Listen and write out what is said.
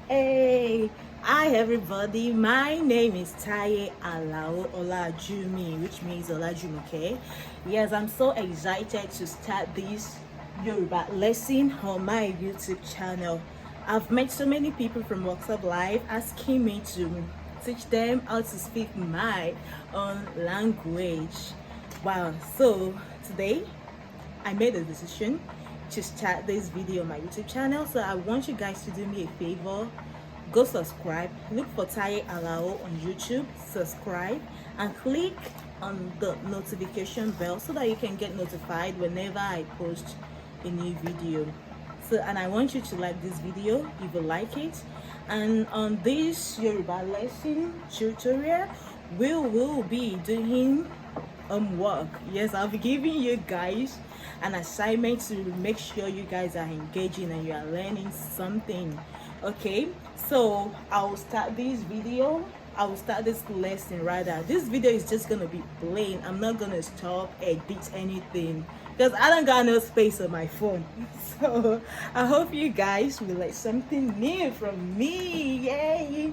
Hey, hi everybody. My name is Taye Alao Olajumi, which means Olajumoke. Yes, I'm so excited to start this Yoruba lesson on my YouTube channel. I've met so many people from walks of life asking me to teach them how to speak my own language. Wow, so today I made a decision to start this video on my YouTube channel. So I want you guys to do me a favor. Go subscribe. Look for Taye Alao on YouTube. Subscribe and click on the notification bell so that you can get notified whenever I post a new video. So, and I want you to like this video if you like it. And on this Yoruba lesson tutorial, we will be doing work. Yes, I'll be giving you guys an assignment to make sure you guys are engaging and you are learning something. Okay, so I'll start this lesson rather. This video is just gonna be plain. I'm not gonna stop edit anything because I don't got no space on my phone. So I hope you guys will like something new from me. Yay!